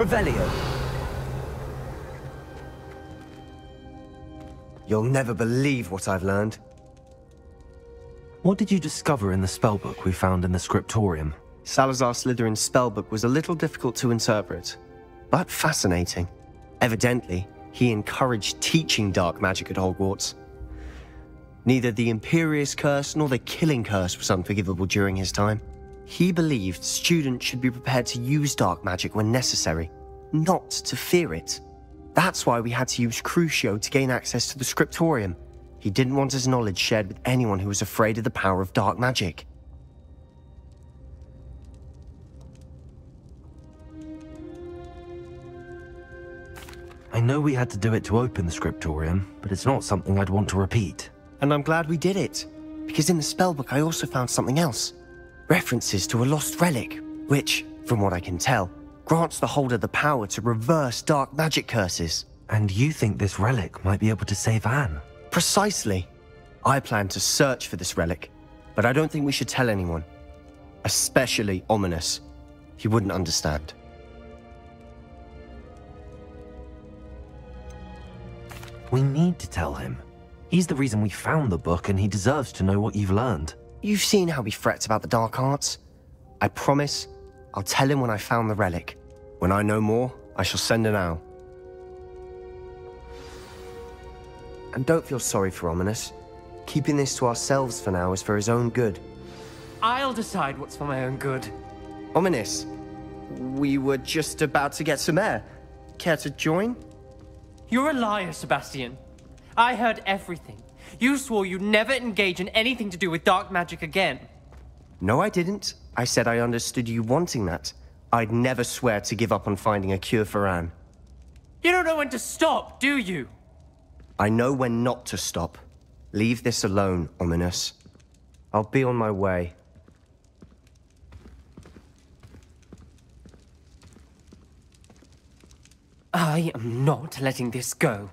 Revelio. You'll never believe what I've learned. What did you discover in the spellbook we found in the scriptorium? Salazar Slytherin's spellbook was a little difficult to interpret, but fascinating. Evidently, he encouraged teaching dark magic at Hogwarts. Neither the Imperious Curse nor the Killing Curse was unforgivable during his time. He believed students should be prepared to use dark magic when necessary, not to fear it. That's why we had to use Crucio to gain access to the scriptorium. He didn't want his knowledge shared with anyone who was afraid of the power of dark magic. I know we had to do it to open the scriptorium, but it's not something I'd want to repeat. And I'm glad we did it, because in the spellbook I also found something else. References to a lost relic, which, from what I can tell, grants the holder the power to reverse dark magic curses. And you think this relic might be able to save Anne? Precisely. I plan to search for this relic, but I don't think we should tell anyone. Especially Ominous. He wouldn't understand. We need to tell him. He's the reason we found the book, and he deserves to know what you've learned. You've seen how he frets about the dark arts. I promise I'll tell him when I found the relic. When I know more, I shall send an owl. And don't feel sorry for Ominous. Keeping this to ourselves for now is for his own good. I'll decide what's for my own good. Ominous, we were just about to get some air. Care to join? You're a liar, Sebastian. I heard everything. You swore you'd never engage in anything to do with dark magic again. No, I didn't. I said I understood you wanting that. I'd never swear to give up on finding a cure for Anne. You don't know when to stop, do you? I know when not to stop. Leave this alone, Ominous. I'll be on my way. I am not letting this go.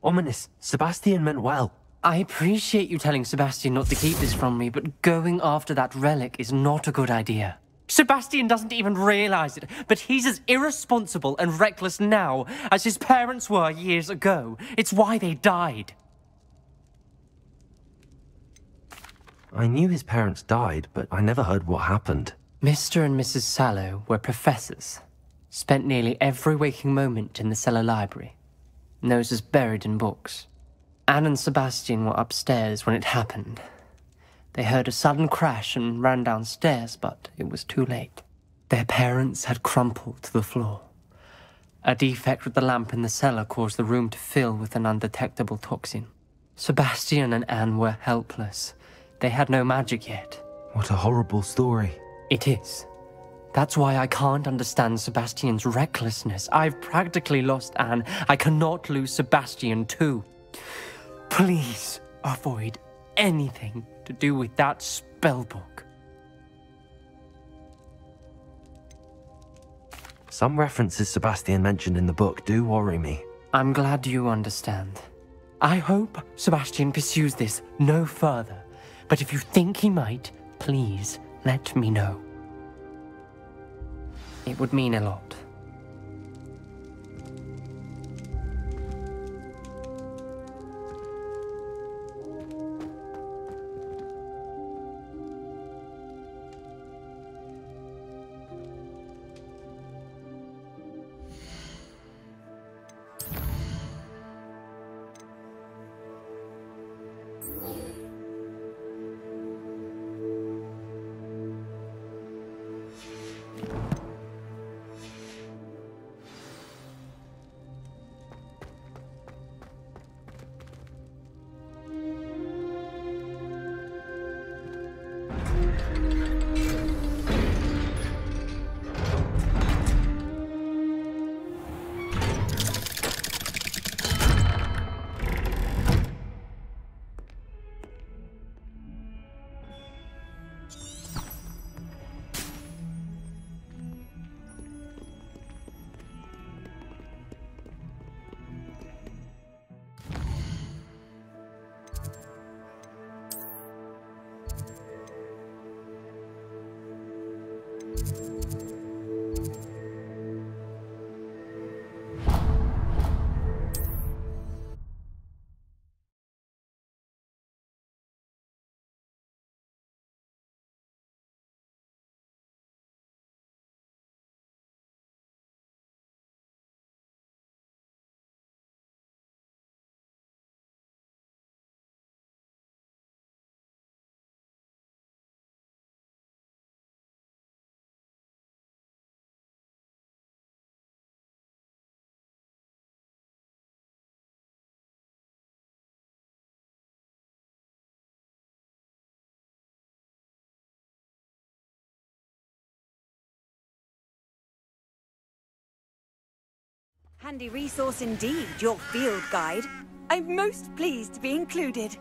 Ominous, Sebastian meant well. I appreciate you telling Sebastian not to keep this from me, but going after that relic is not a good idea. Sebastian doesn't even realize it, but he's as irresponsible and reckless now as his parents were years ago. It's why they died. I knew his parents died, but I never heard what happened. Mr. and Mrs. Sallow were professors. Spent nearly every waking moment in the cellar library. Noses buried in books. Anne and Sebastian were upstairs when it happened. They heard a sudden crash and ran downstairs, but it was too late. Their parents had crumpled to the floor. A defect with the lamp in the cellar caused the room to fill with an undetectable toxin. Sebastian and Anne were helpless. They had no magic yet. What a horrible story. It is. That's why I can't understand Sebastian's recklessness. I've practically lost Anne. I cannot lose Sebastian too. Please avoid anything to do with that spellbook. Some references Sebastian mentioned in the book do worry me. I'm glad you understand. I hope Sebastian pursues this no further, but if you think he might, please let me know. It would mean a lot. Handy resource indeed, your field guide. I'm most pleased to be included.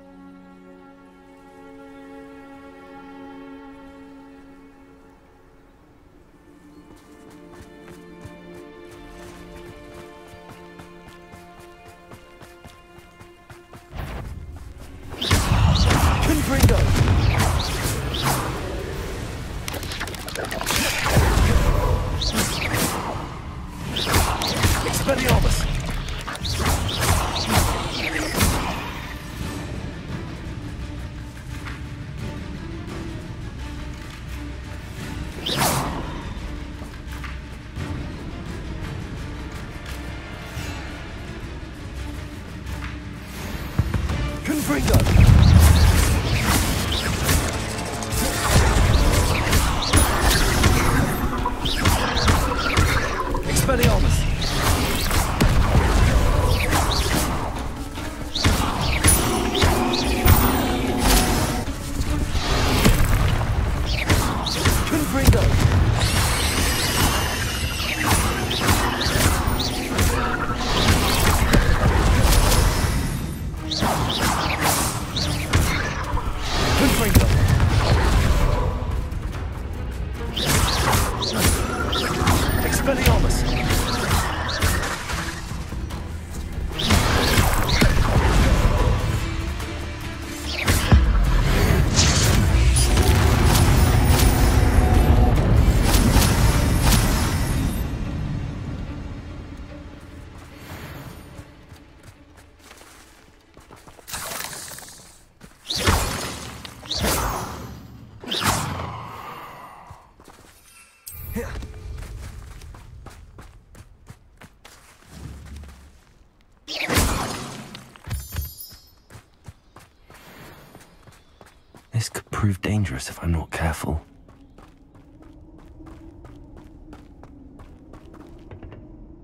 This could prove dangerous if I'm not careful.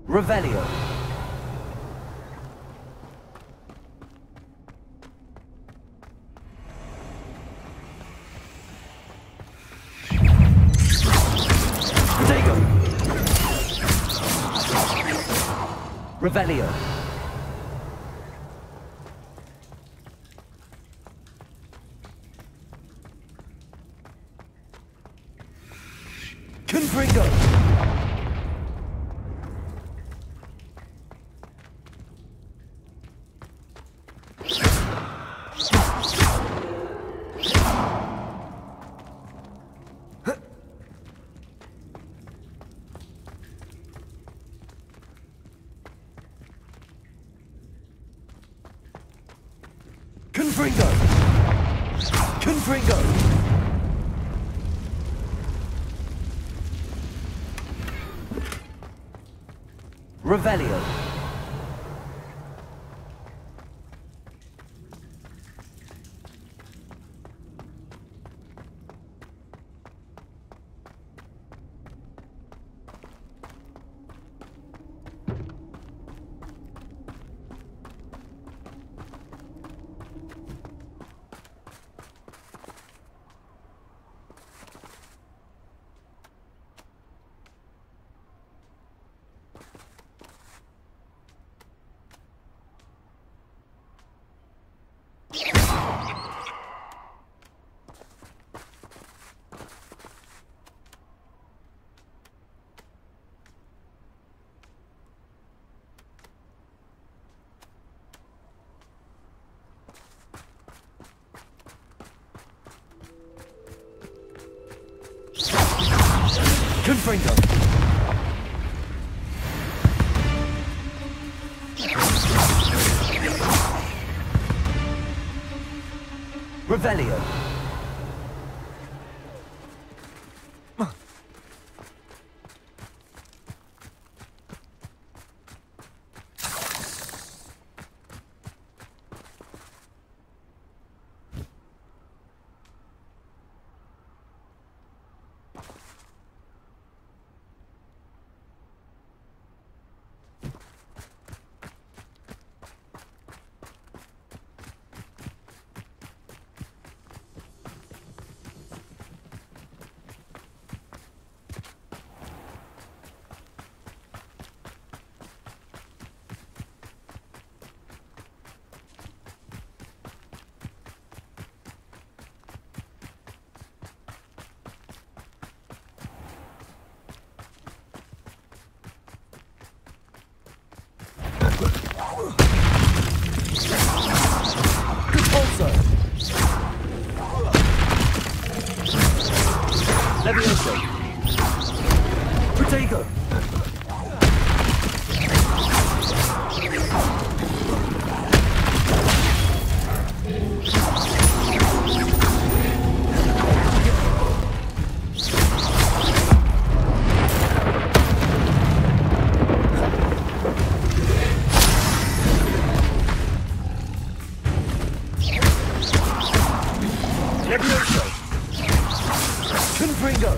Revelio. Revelio. Confringo. Confringo! Confringo! Revelio. Confringo. Revelio. Repulsor! Levioso! Protego! Levioso! Confringo!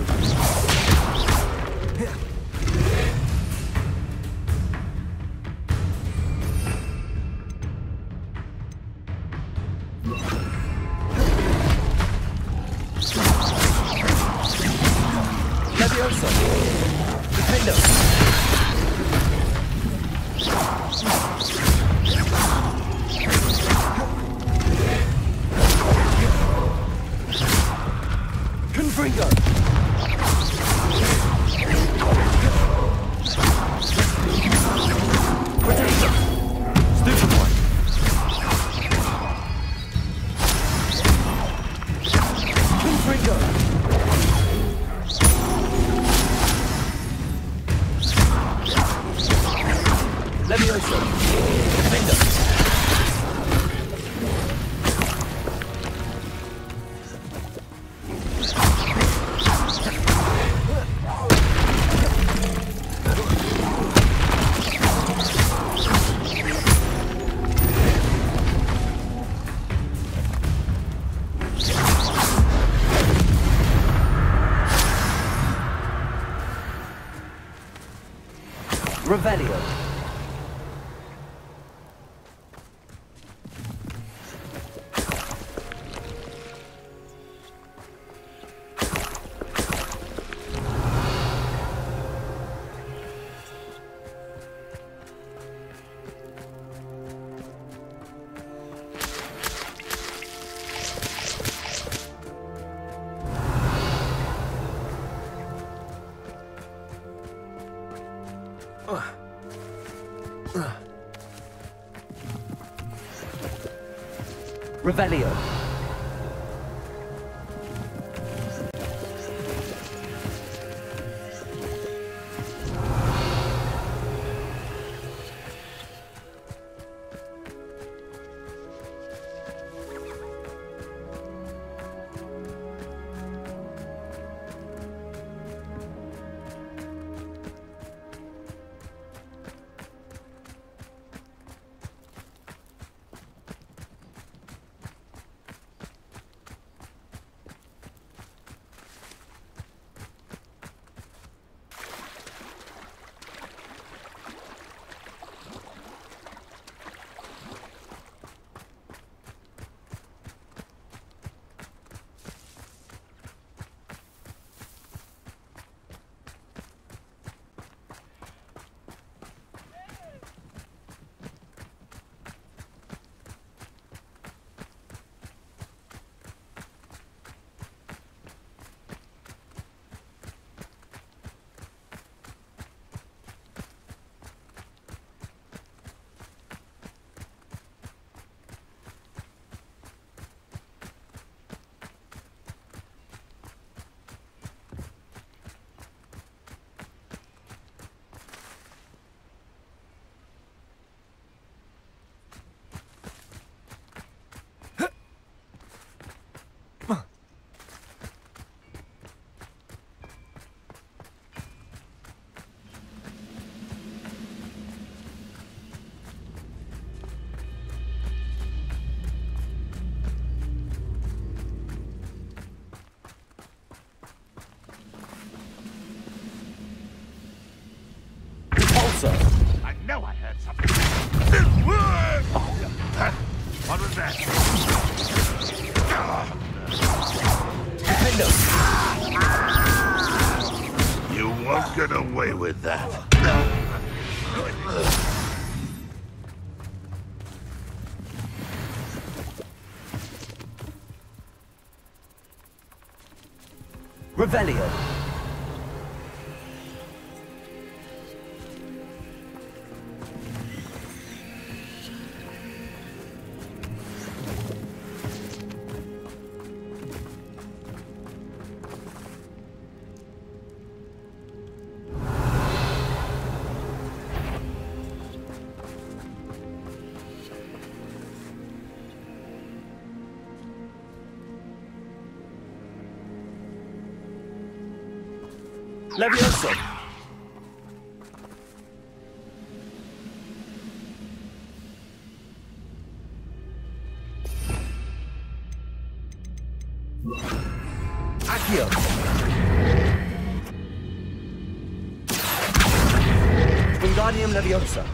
Levioso! Defendo! Confringo! Protego! Stupid one! Confringo! Levioso! Defendo! Revelio. Revelio. I know I heard something. What was that? You won't get away with that. Revelio. Levioso! Accio! Wingardium Leviosa!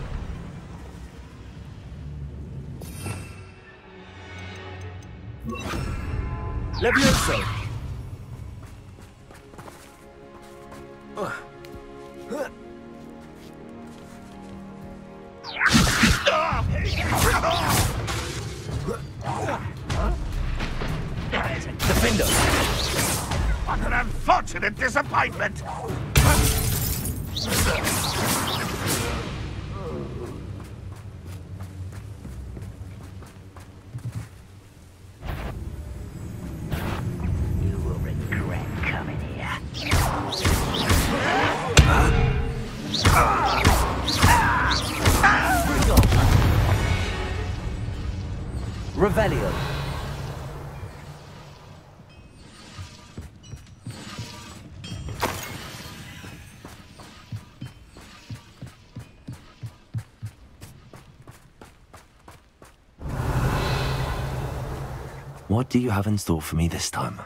Levioso! Defender! What an unfortunate disappointment! You will regret coming here. Revelio! What do you have in store for me this time?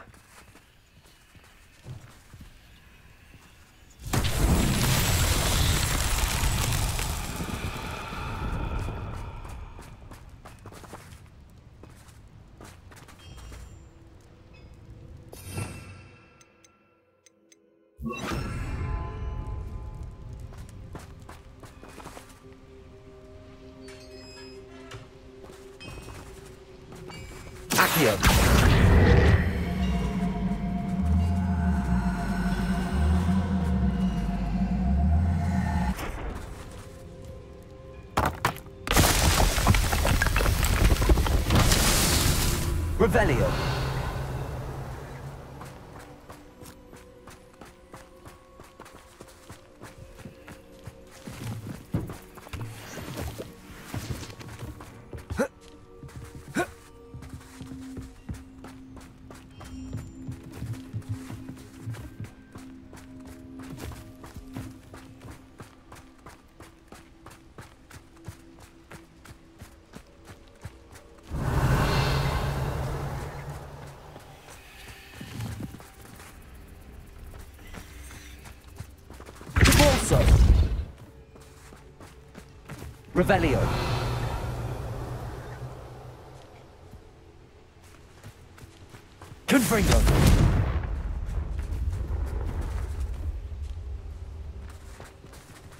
Accio! Revelio! Revelio. Confringo.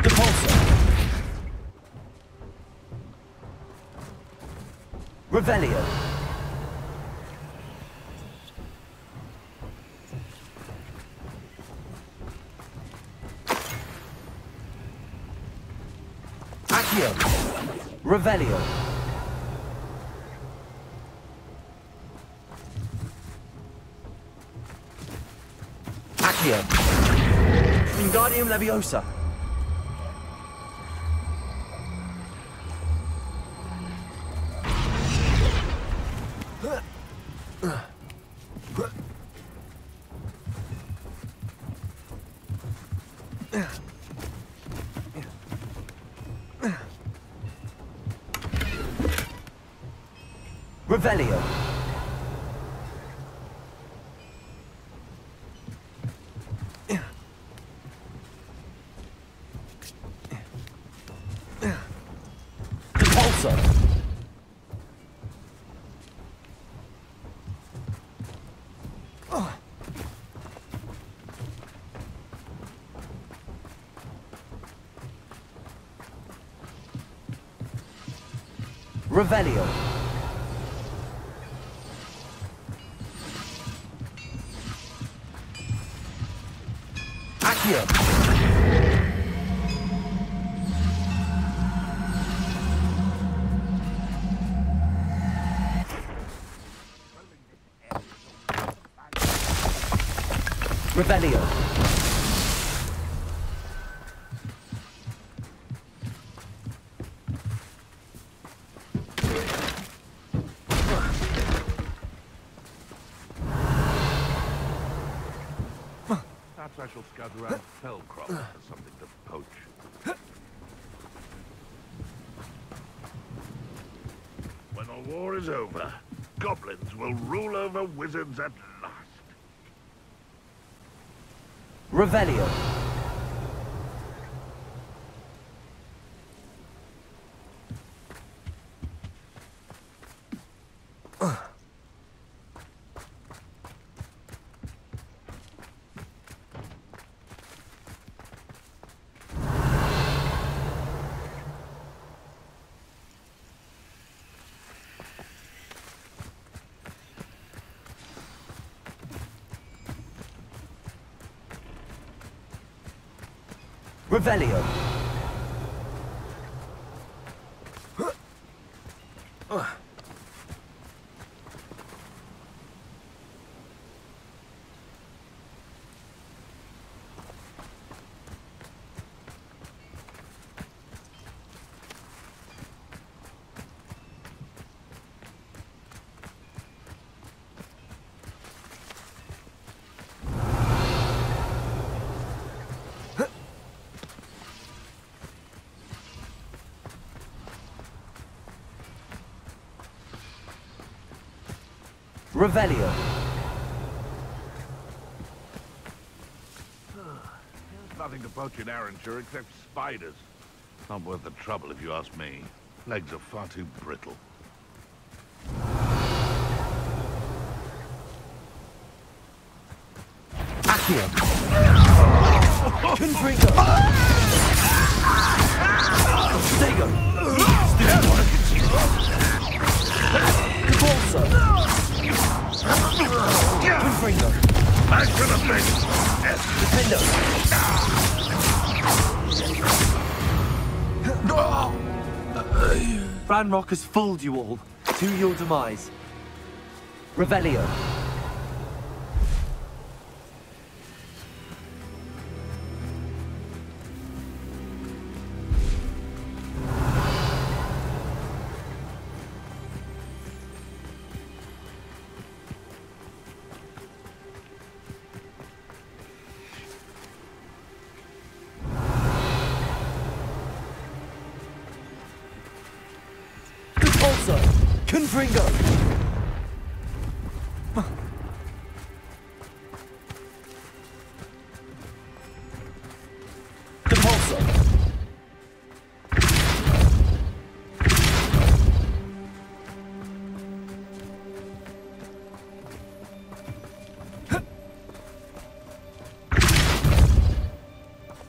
Depulso. Revelio. Accio. Revelio. Accio. Wingardium Leviosa. Revelio. Depulso. Revelio. Accio. Revelio. I shall scout around Fellcroft for something to poach. When the war is over, goblins will rule over wizards at last. Revelio. Revelio. Revelio. There's nothing to poach in Arranshire except spiders. Not worth the trouble if you ask me. Legs are far too brittle. Accio. Confringo. Stego. Cabolso. Confringo. Back to the thing! Defendo. Ranrock has fooled you all. To your demise. Revelio. Confringo! Depulso!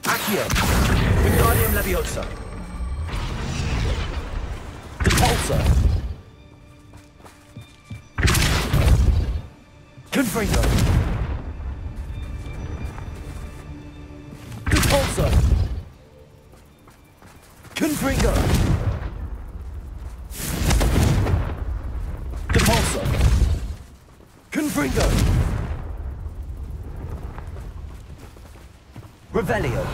Accio! Wingardium Leviosa! Depulso! Confringo! Depulso! Confringo! Depulso! Confringo! Revelio!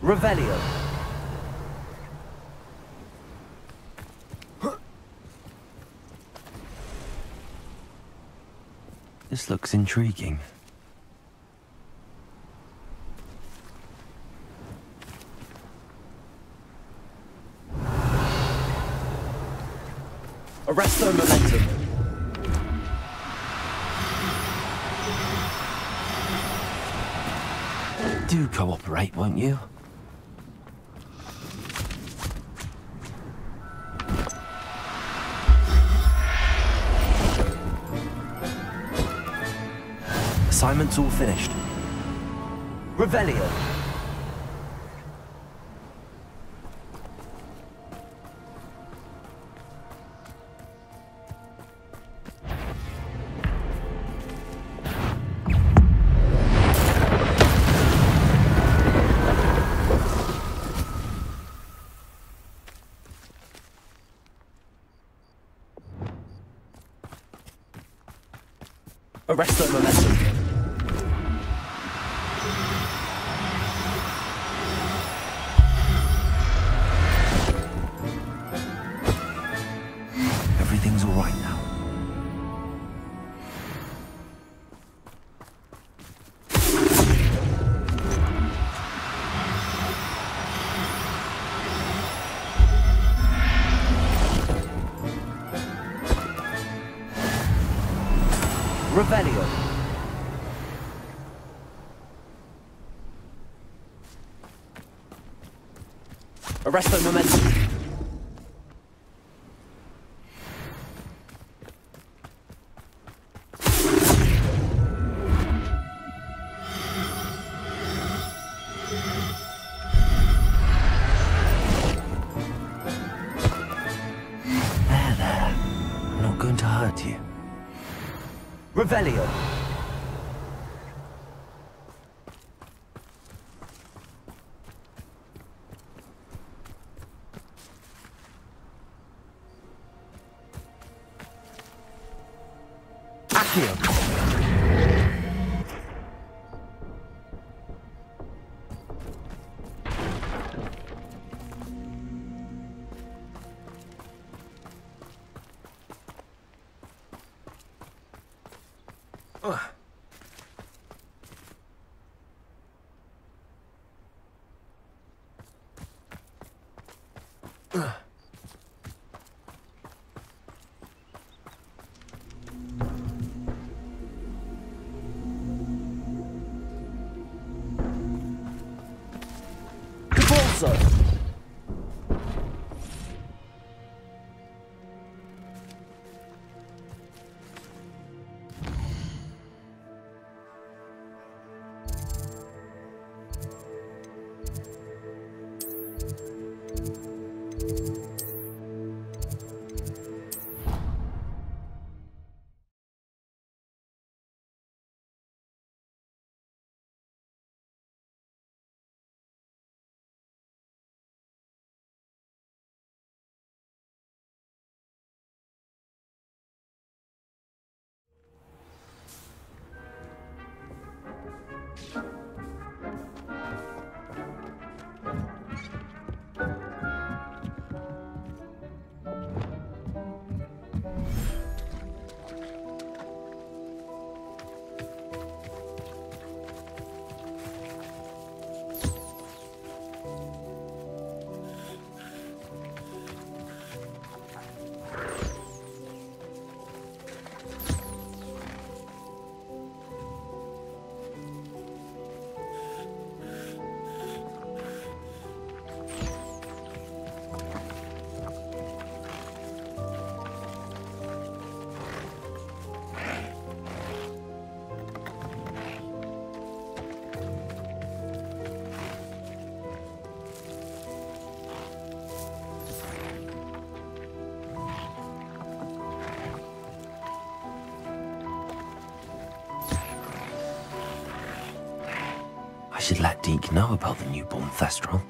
Revelio. This looks intriguing. Arresto momentum. Do cooperate, won't you? Assignment's all finished. Revelio. Arresto momentum. Everything's all right now. Revelio. Arresto momentum. There. I'm not going to hurt you. Revelio. Accio. Bolsa. I should let Deke know about the newborn Thestral.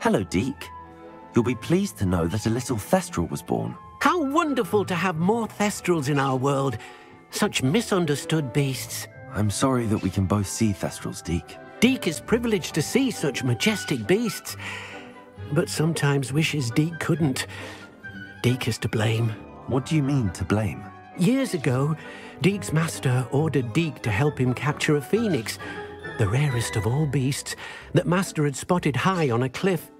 Hello, Deke. You'll be pleased to know that a little Thestral was born. How wonderful to have more Thestrals in our world. Such misunderstood beasts. I'm sorry that we can both see Thestrals, Deke. Deke is privileged to see such majestic beasts, but sometimes wishes Deke couldn't. Deke is to blame. What do you mean, to blame? Years ago, Deke's master ordered Deke to help him capture a phoenix, the rarest of all beasts, that master had spotted high on a cliff.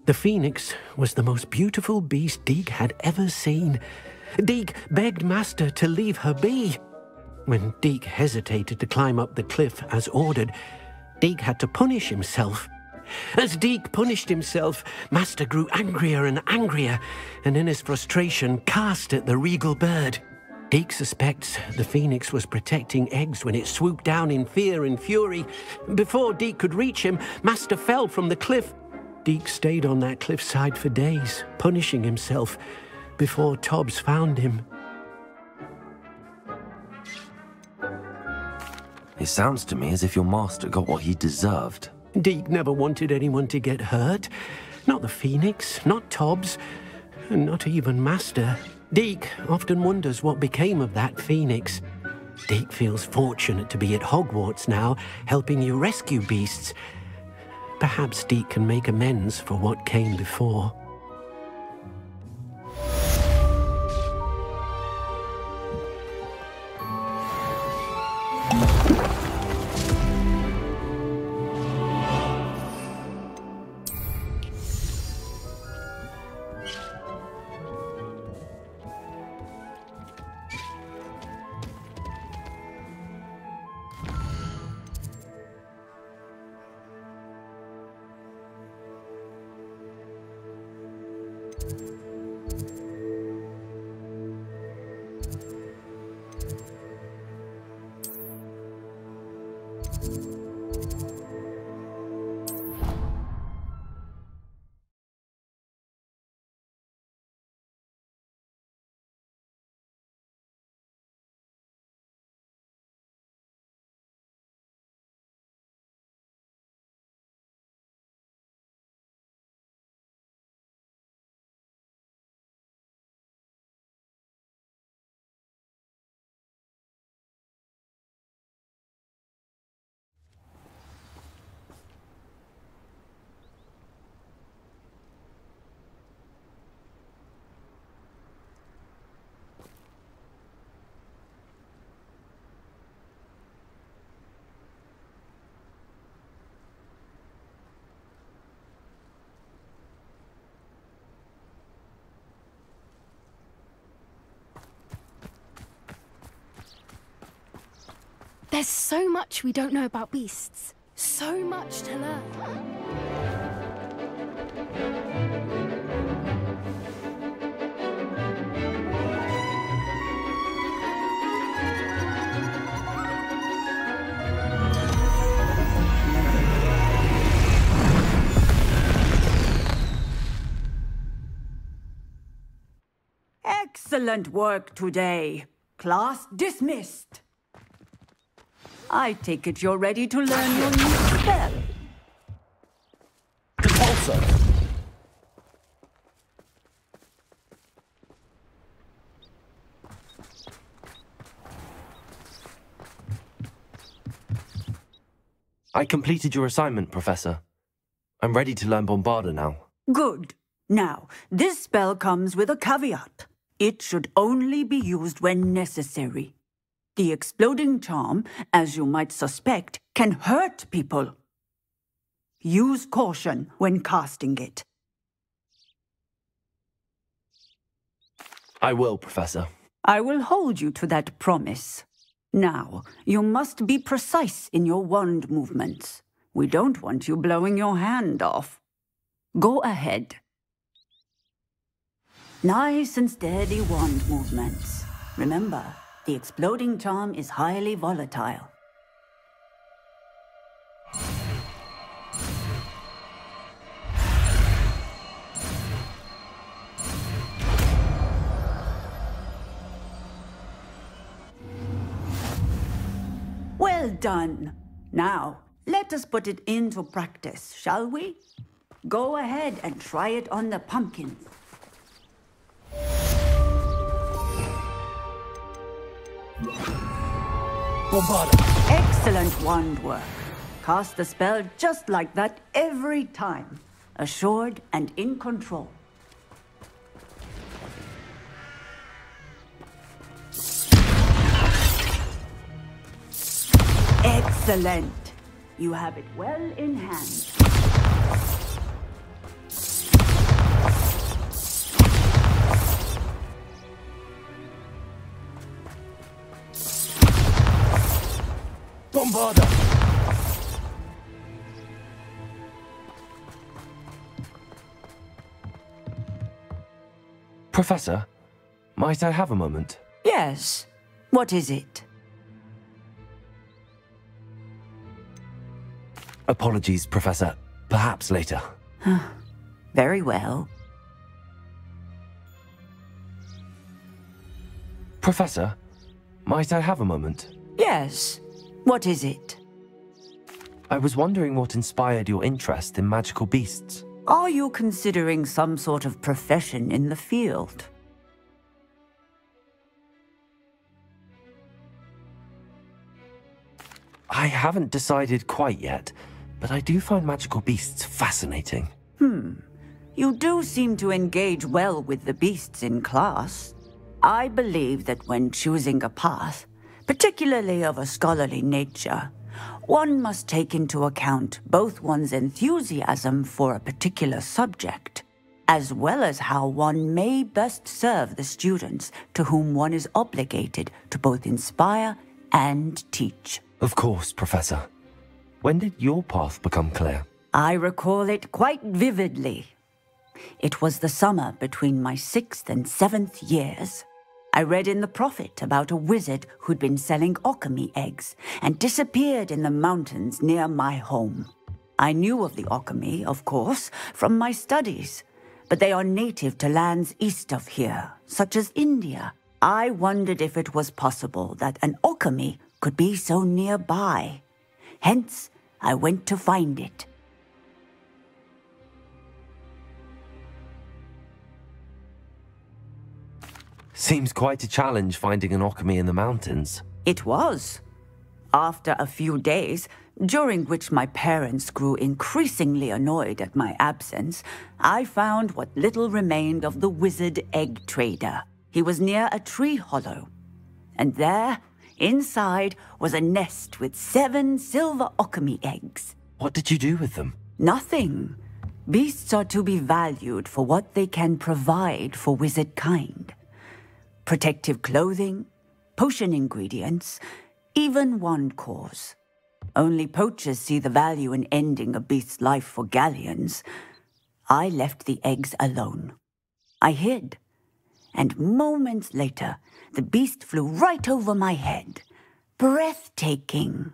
The phoenix was the most beautiful beast Deke had ever seen. Deke begged master to leave her be. When Deke hesitated to climb up the cliff as ordered, Deke had to punish himself. As Deke punished himself, master grew angrier and angrier, and in his frustration cast at the regal bird. Deke suspects the phoenix was protecting eggs when it swooped down in fear and fury. Before Deke could reach him, master fell from the cliff. Deke stayed on that cliffside for days, punishing himself, before Tobbs found him. It sounds to me as if your master got what he deserved. Deke never wanted anyone to get hurt. Not the phoenix, not Tobbs, and not even master. Deke often wonders what became of that phoenix. Deke feels fortunate to be at Hogwarts now, helping you rescue beasts. Perhaps Deke can make amends for what came before. There's so much we don't know about beasts. So much to learn. Excellent work today. Class dismissed. I take it you're ready to learn your new spell. Repulsor! I completed your assignment, Professor. I'm ready to learn Bombarda now. Good. Now, this spell comes with a caveat. It should only be used when necessary. The exploding charm, as you might suspect, can hurt people. Use caution when casting it. I will, Professor. I will hold you to that promise. Now, you must be precise in your wand movements. We don't want you blowing your hand off. Go ahead. Nice and steady wand movements. Remember, the exploding charm is highly volatile. Well done. Now, let us put it into practice, shall we? Go ahead and try it on the pumpkins. Excellent wand work. Cast the spell just like that every time. Assured and in control. Excellent. You have it well in hand. Bombarda! Professor, might I have a moment? Yes. What is it? Apologies, Professor. Perhaps later. Very well. Professor, might I have a moment? Yes. What is it? I was wondering what inspired your interest in magical beasts. Are you considering some sort of profession in the field? I haven't decided quite yet, but I do find magical beasts fascinating. You do seem to engage well with the beasts in class. I believe that when choosing a path, particularly of a scholarly nature, one must take into account both one's enthusiasm for a particular subject, as well as how one may best serve the students to whom one is obligated to both inspire and teach. Of course, Professor. When did your path become clear? I recall it quite vividly. It was the summer between my 6th and 7th years. I read in the Prophet about a wizard who'd been selling alchemy eggs and disappeared in the mountains near my home. I knew of the alchemy, of course, from my studies, but they are native to lands east of here, such as India. I wondered if it was possible that an alchemy could be so nearby. Hence, I went to find it. Seems quite a challenge finding an alchemy in the mountains. It was. After a few days, during which my parents grew increasingly annoyed at my absence, I found what little remained of the wizard egg trader. He was near a tree hollow, and there, inside, was a nest with 7 silver alchemy eggs. What did you do with them? Nothing. Beasts are to be valued for what they can provide for wizard kind. Protective clothing, potion ingredients, even wand cores. Only poachers see the value in ending a beast's life for galleons. I left the eggs alone. I hid, and moments later, the beast flew right over my head. Breathtaking.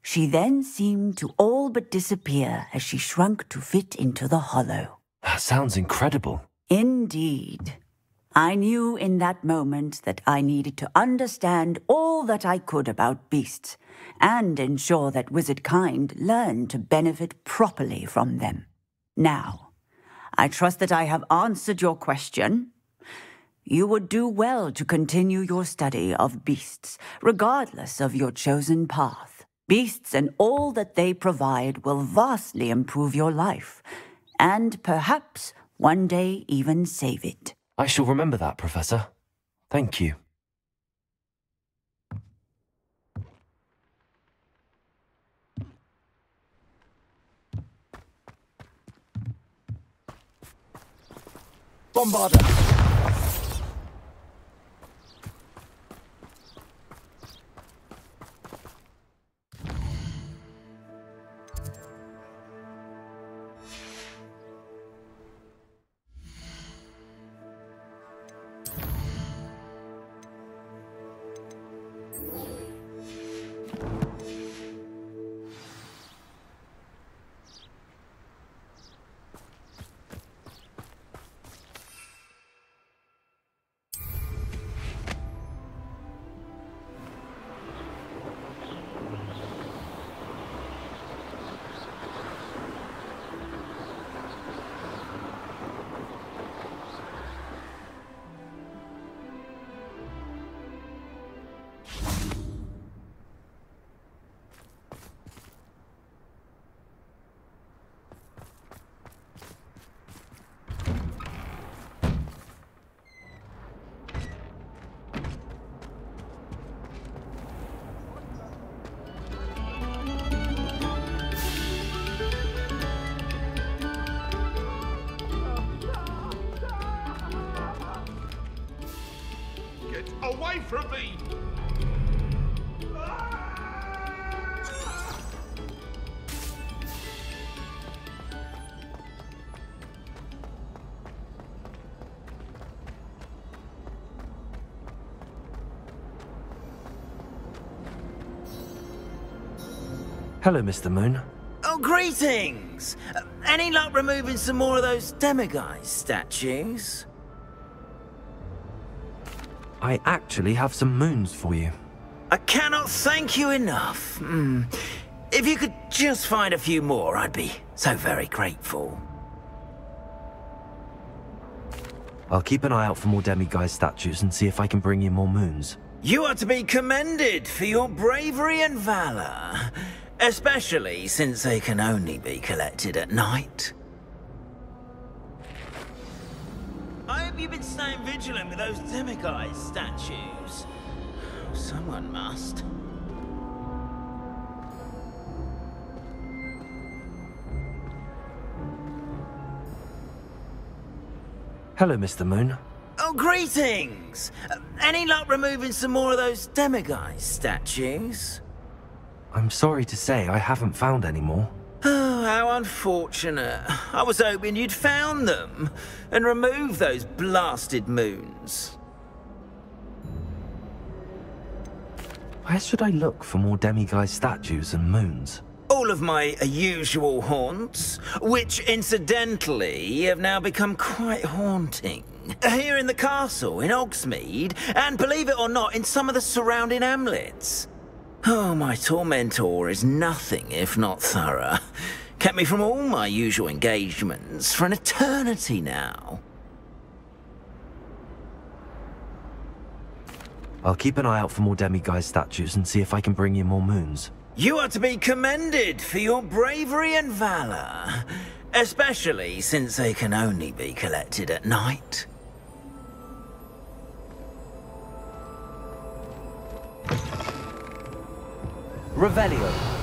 She then seemed to all but disappear as she shrunk to fit into the hollow. That sounds incredible. Indeed. I knew in that moment that I needed to understand all that I could about beasts and ensure that wizard kind learned to benefit properly from them. Now, I trust that I have answered your question. You would do well to continue your study of beasts, regardless of your chosen path. Beasts and all that they provide will vastly improve your life, and perhaps one day even save it. I shall remember that, Professor. Thank you. Bombarda! Get away from me! Hello, Mr. Moon. Oh, greetings! Any luck removing some more of those demiguise statues? I actually have some moons for you. I cannot thank you enough. If you could just find a few more, I'd be so very grateful. I'll keep an eye out for more demiguise statues and see if I can bring you more moons. You are to be commended for your bravery and valor, especially since they can only be collected at night. I hope you've been staying vigilant with those demiguise statues. Someone must. Hello, Mr. Moon. Oh, greetings! Any luck removing some more of those demiguise statues? I'm sorry to say I haven't found any more. Oh, how unfortunate. I was hoping you'd found them and removed those blasted moons. Where should I look for more demiguise statues and moons? All of my usual haunts, which incidentally have now become quite haunting. Here in the castle, in Hogsmeade, and believe it or not, in some of the surrounding hamlets. Oh, my tormentor is nothing if not thorough. Kept me from all my usual engagements for an eternity now. I'll keep an eye out for more demiguise statues and see if I can bring you more moons. You are to be commended for your bravery and valor, especially since they can only be collected at night. Revelio.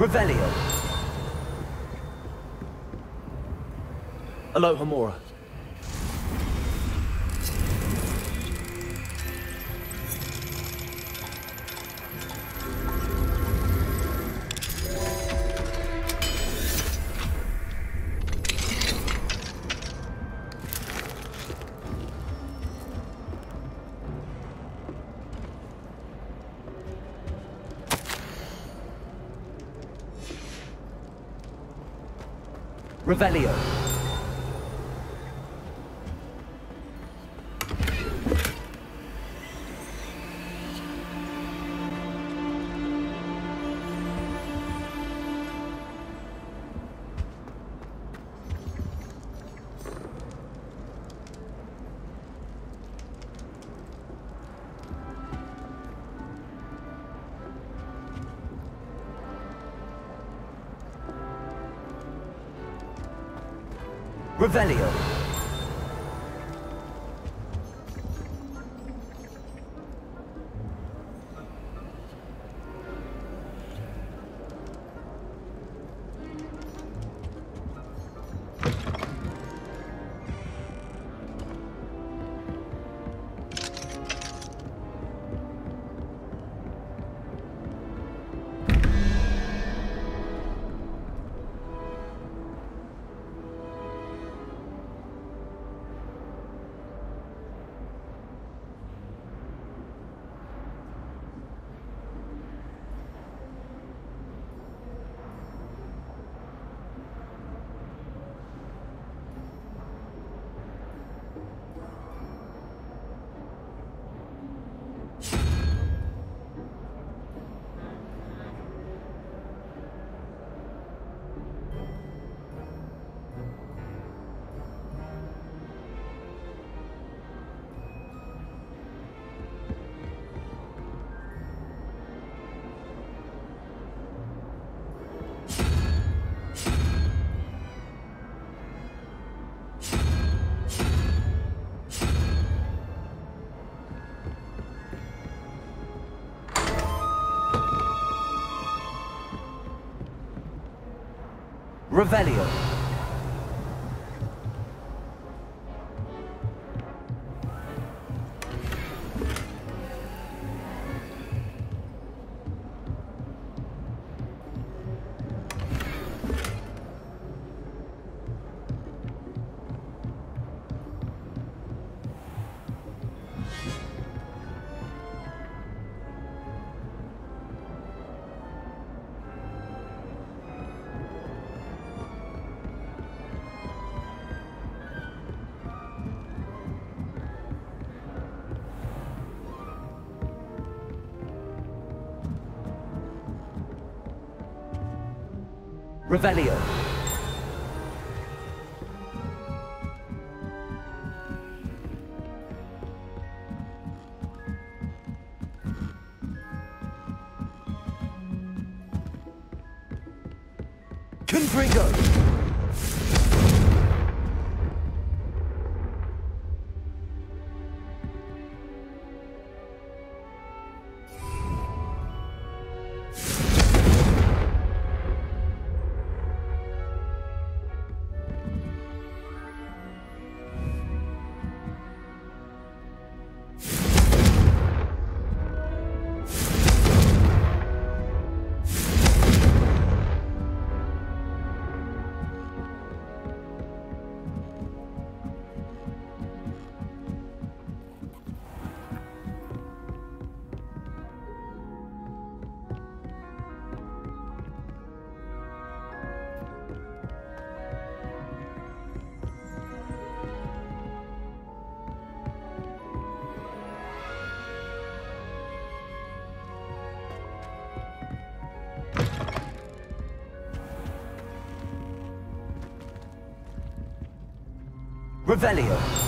Revelio. Aloha Mora. Revelio. Revelio. Revelio. Revelio. Confringo. Revelio.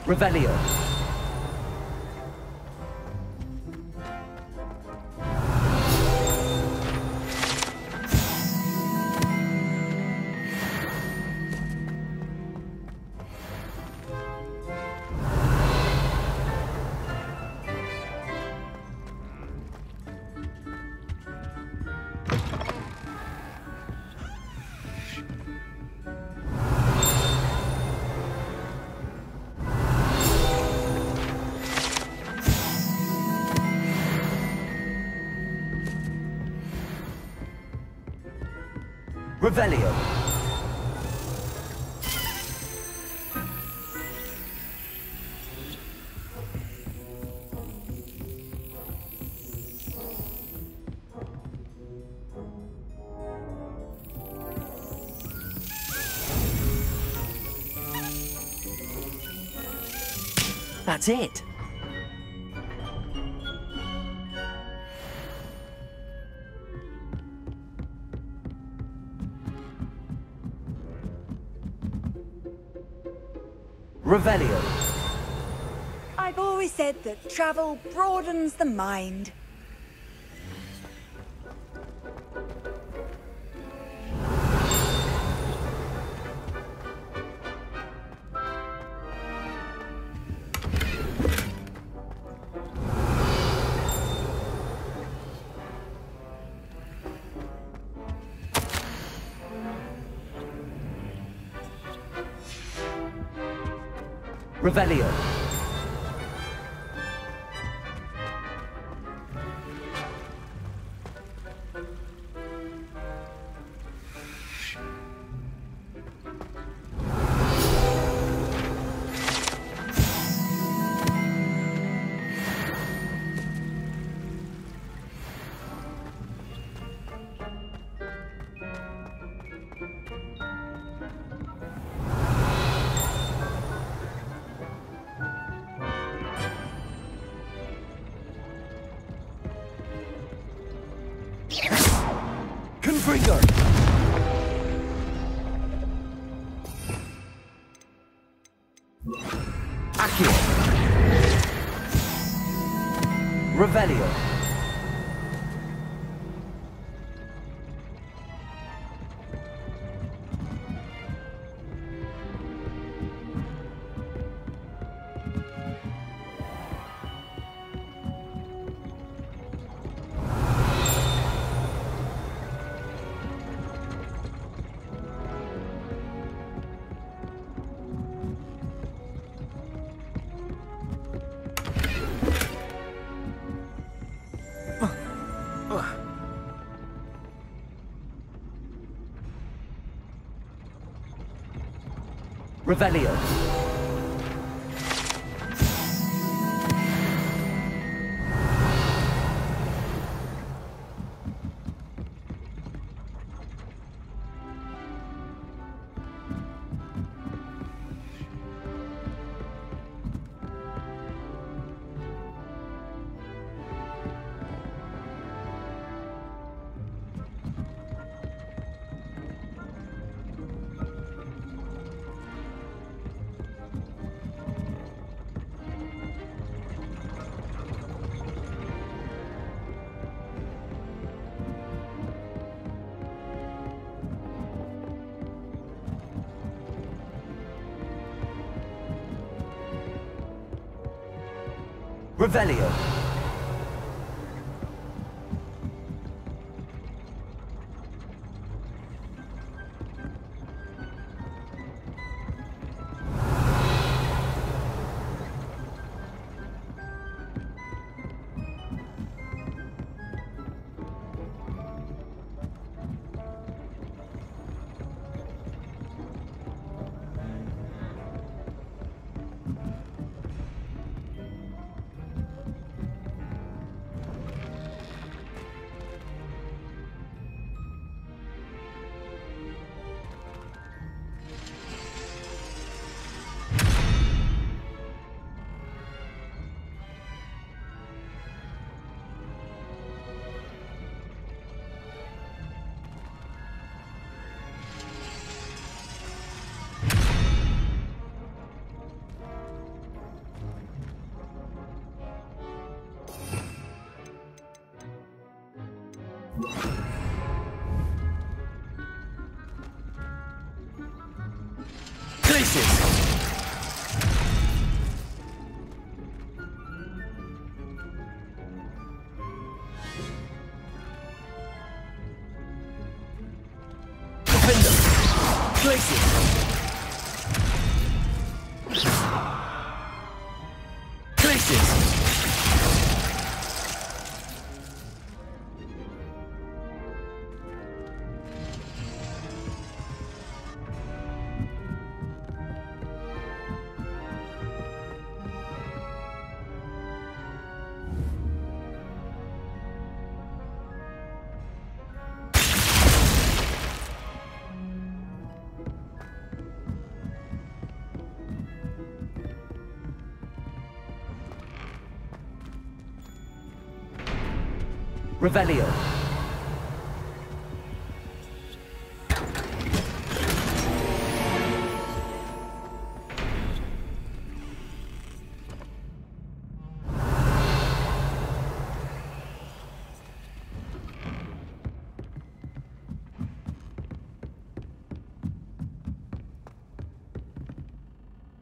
Revelio. Revelio. That's it. Revelio. I've always said that travel broadens the mind. Revelio. Accio. Revelio. Revelio. Revelio. Revelio.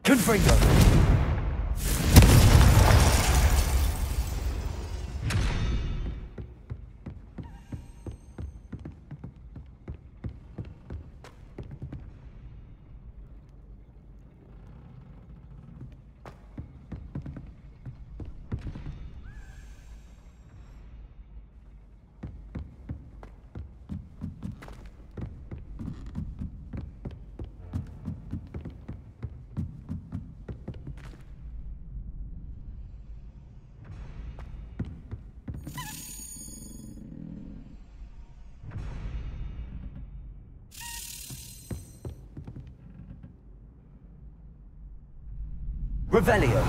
Confringo. Revelio.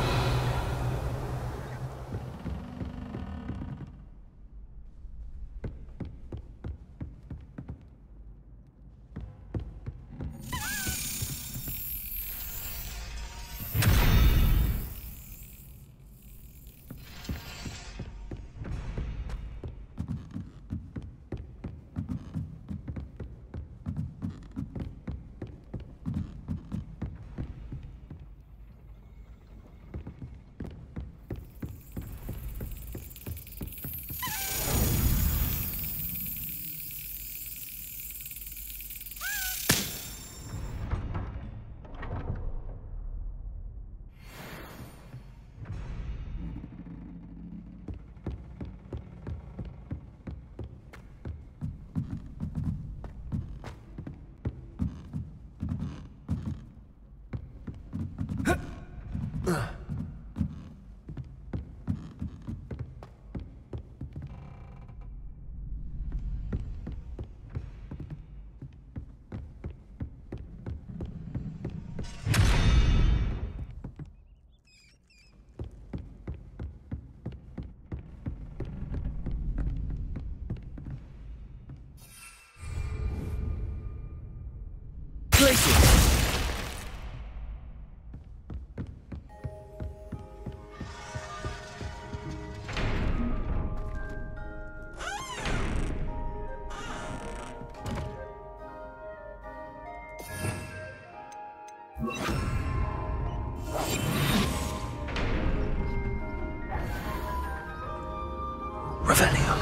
Revelio.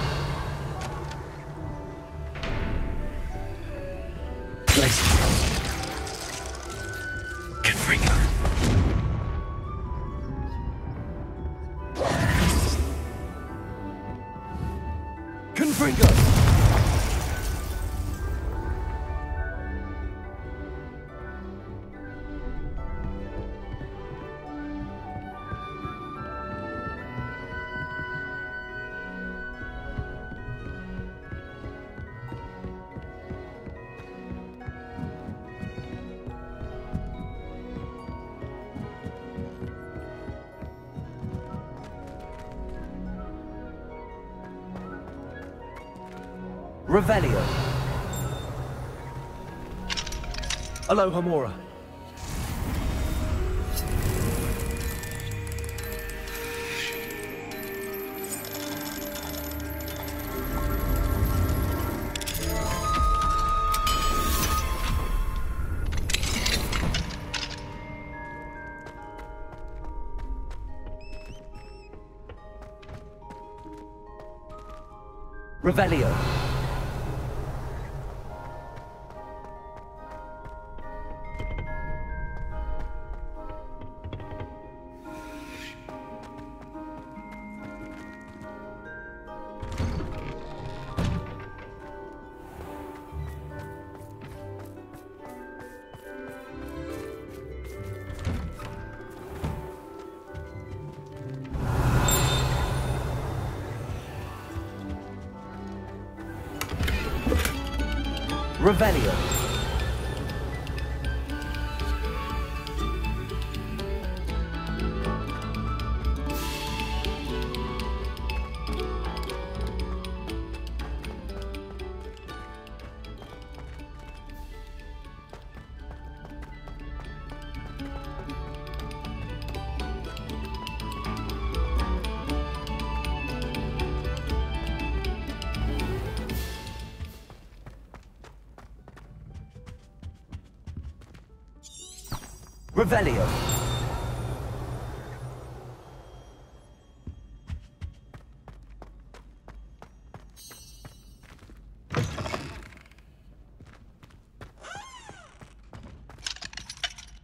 Blessed. Confringo. Confringo. Revelio. Aloha Mora. Revelio. Revelio. Revelio.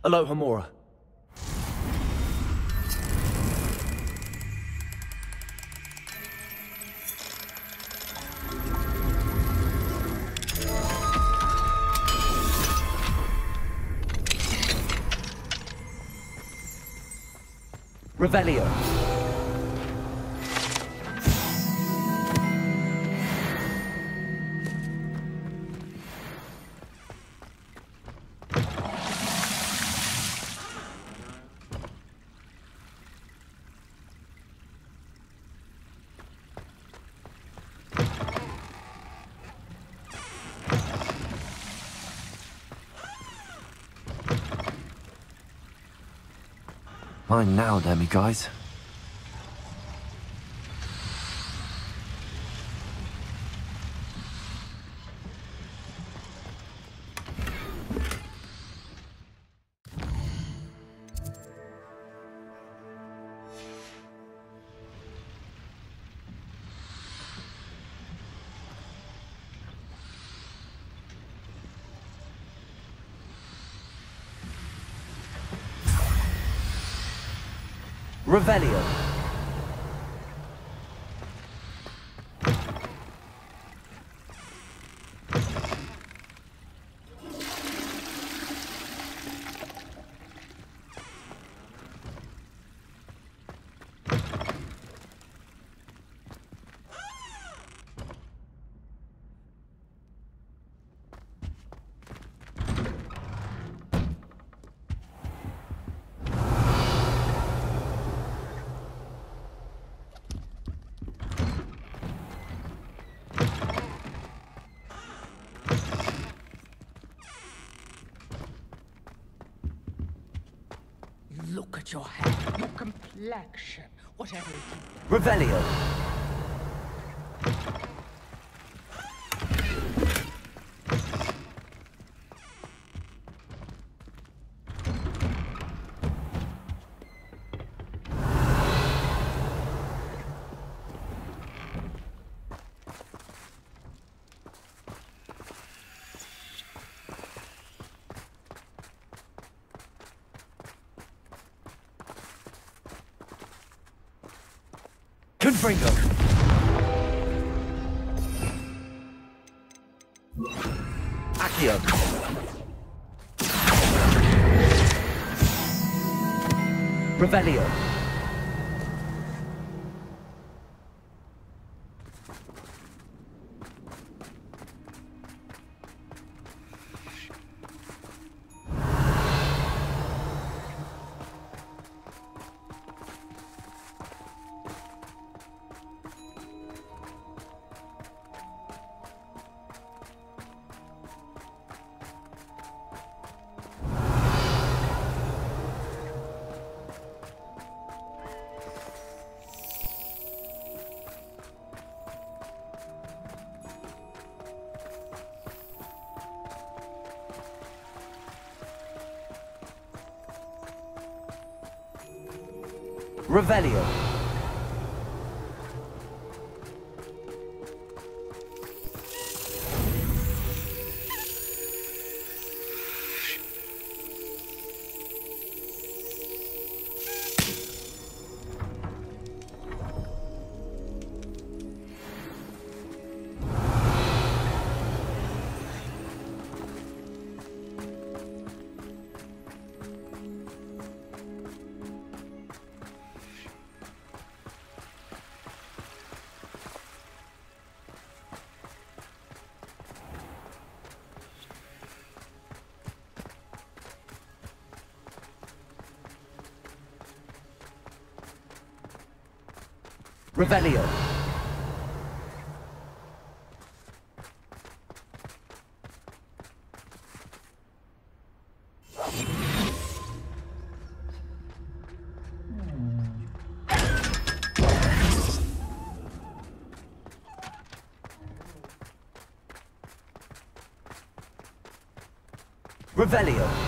Aloha Mora. Revelio. Mine now, then, me guys. Revelio. Look at your hair, your complexion, whatever it is. Revelio. Confringo! Accio! Revelio! Revelio. Revelio. Revelio.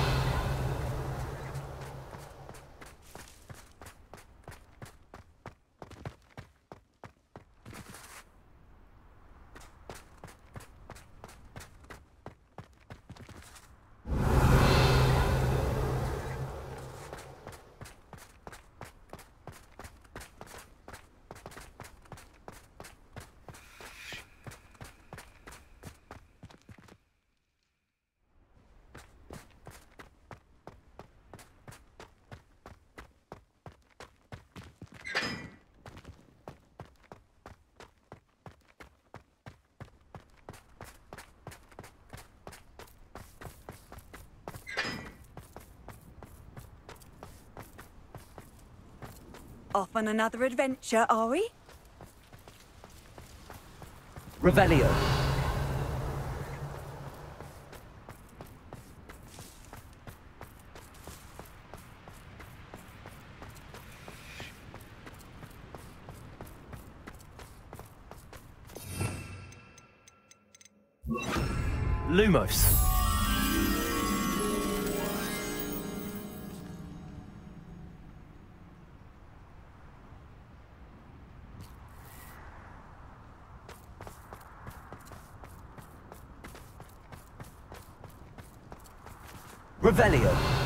Off on another adventure, are we? Revelio. Lumos. Revelio.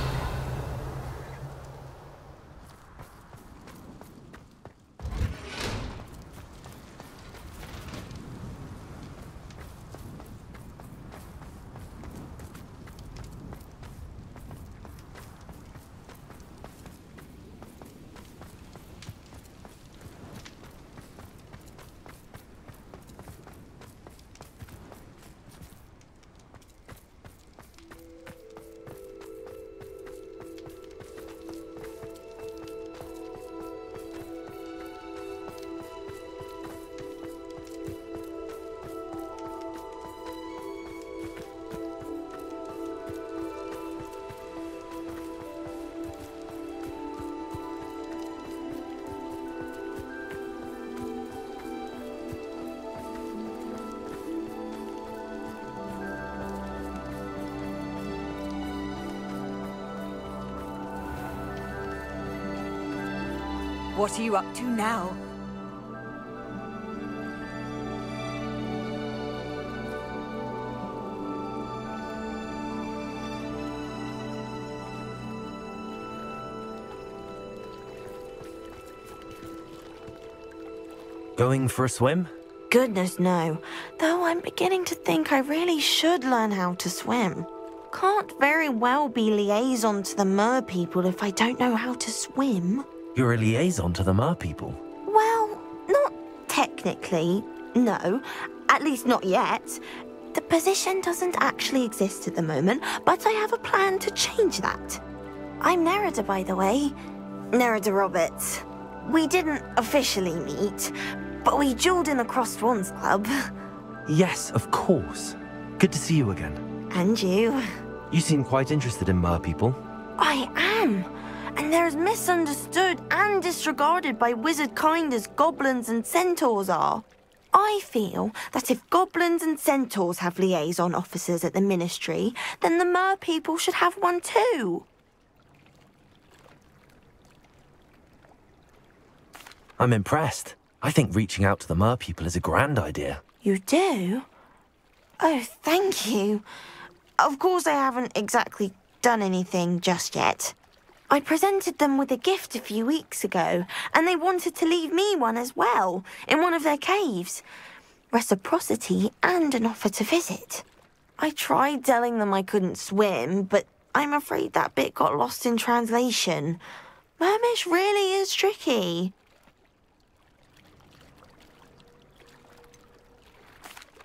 What are you up to now? Going for a swim? Goodness, no. Though I'm beginning to think I really should learn how to swim. Can't very well be liaison to the mer people if I don't know how to swim. You're a liaison to the mer people? Well, not technically, no. At least not yet. The position doesn't actually exist at the moment, but I have a plan to change that. I'm Nerida, by the way. Nerida Roberts. We didn't officially meet, but we duelled in the Crossed Swans Club. Yes, of course. Good to see you again. And you. You seem quite interested in mer people. I am. And they're as misunderstood and disregarded by wizard kind as goblins and centaurs are. I feel that if goblins and centaurs have liaison officers at the Ministry, then the mer people should have one too. I'm impressed. I think reaching out to the mer people is a grand idea. You do? Oh, thank you. Of course I haven't exactly done anything just yet. I presented them with a gift a few weeks ago, and they wanted to leave me one as well, in one of their caves. Reciprocity and an offer to visit. I tried telling them I couldn't swim, but I'm afraid that bit got lost in translation. Mermish really is tricky.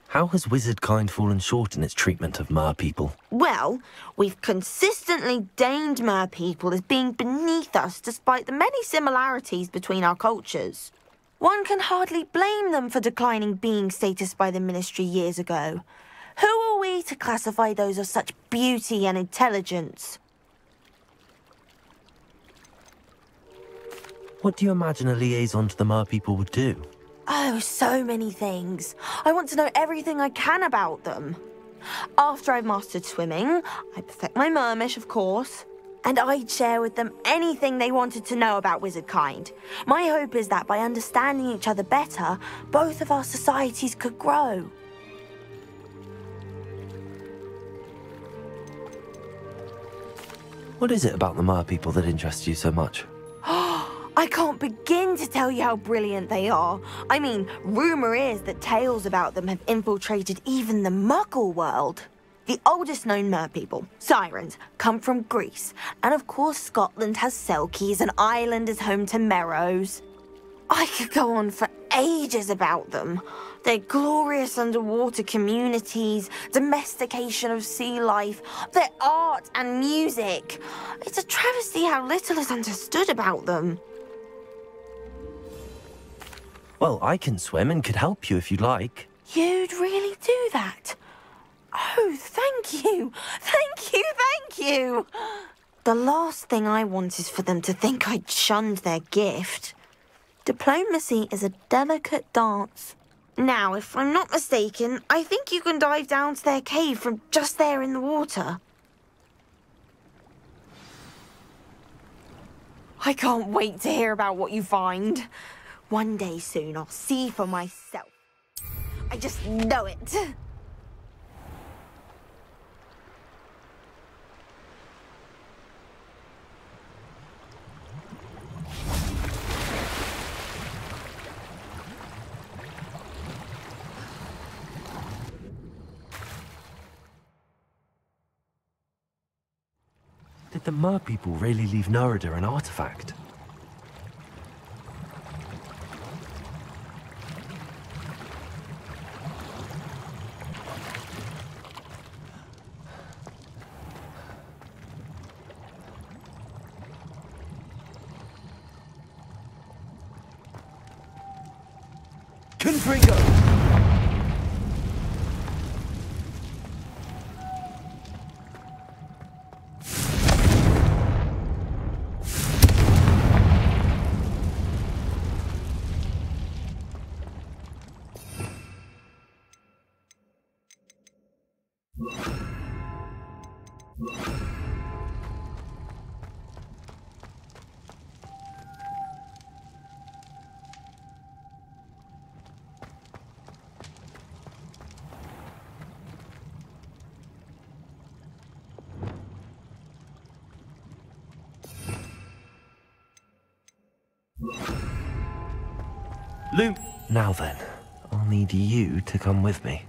How has wizard kind fallen short in its treatment of mer people? Well, we've consistently deemed mer people as being beneath us despite the many similarities between our cultures. One can hardly blame them for declining being status by the Ministry years ago. Who are we to classify those of such beauty and intelligence? What do you imagine a liaison to the mer people would do? Oh, so many things. I want to know everything I can about them. After I've mastered swimming, I perfect my mermish, of course, and I'd share with them anything they wanted to know about wizard kind. My hope is that by understanding each other better, both of our societies could grow. What is it about the mer people that interests you so much? I can't begin to tell you how brilliant they are. I mean, rumour is that tales about them have infiltrated even the Muggle world. The oldest known mer people, sirens, come from Greece. And of course Scotland has Selkies and Ireland is home to Merrows. I could go on for ages about them. Their glorious underwater communities, domestication of sea life, their art and music. It's a travesty how little is understood about them. Well, I can swim and could help you if you'd like. You'd really do that? Oh, thank you. Thank you, thank you. The last thing I want is for them to think I'd shunned their gift. Diplomacy is a delicate dance. Now, if I'm not mistaken, I think you can dive down to their cave from just there in the water. I can't wait to hear about what you find. One day soon, I'll see for myself. I just know it. Did the mer people really leave Nerida an artifact? Confringo! Lou! Now then, I'll need you to come with me.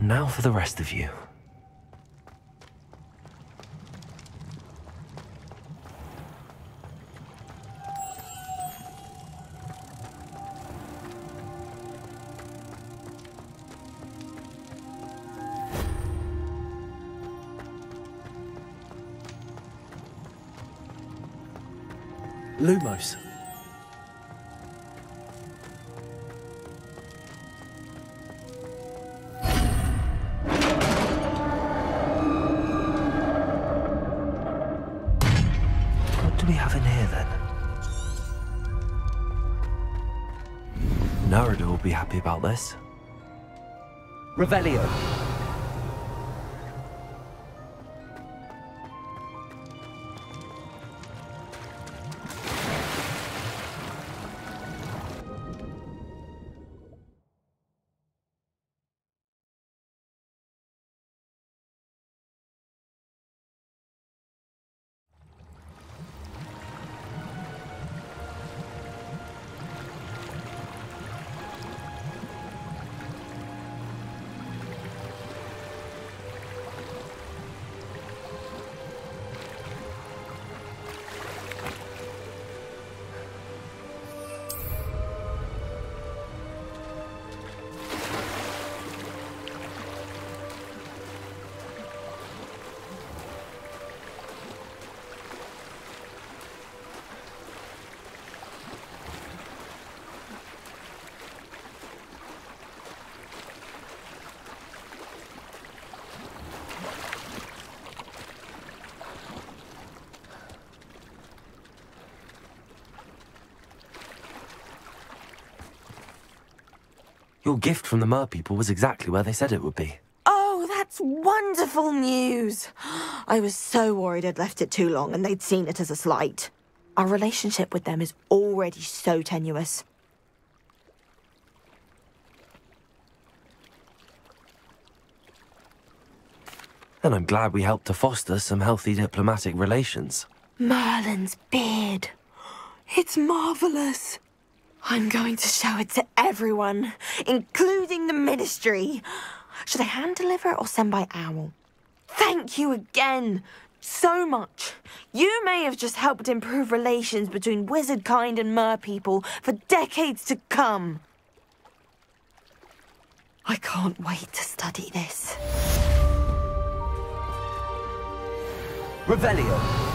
Now for the rest of you. Lumos. What do we have in here then? Narada will be happy about this. Revelio. Your gift from the merpeople was exactly where they said it would be. Oh, that's wonderful news. I was so worried I'd left it too long and they'd seen it as a slight. Our relationship with them is already so tenuous. And I'm glad we helped to foster some healthy diplomatic relations. Merlin's beard. It's marvelous. I'm going to show it to everyone, including the Ministry. Should I hand deliver it or send by owl? Thank you again, so much. You may have just helped improve relations between wizard kind and merpeople for decades to come. I can't wait to study this. Revelio.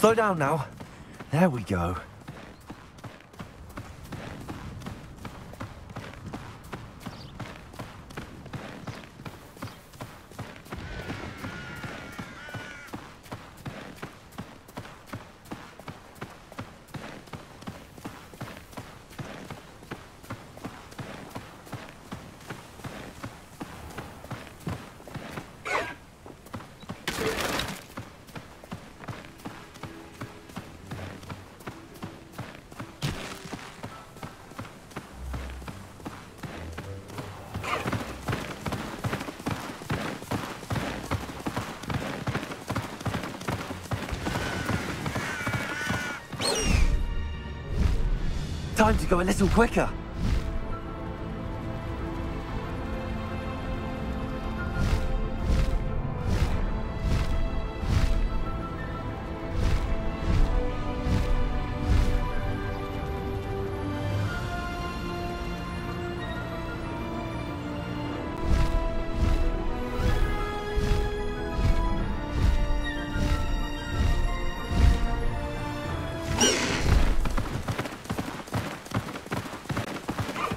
Slow down now. There we go. Time to go a little quicker.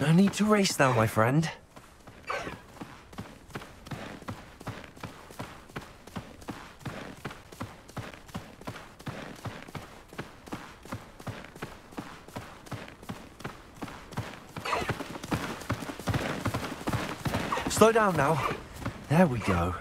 No need to race now, my friend. Slow down now. There we go.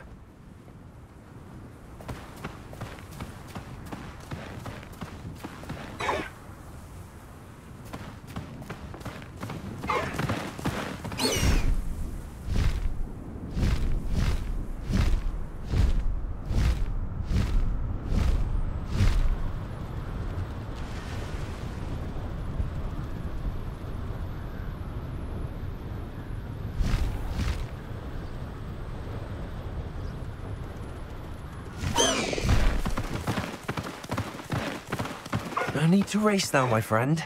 No need to race now, my friend.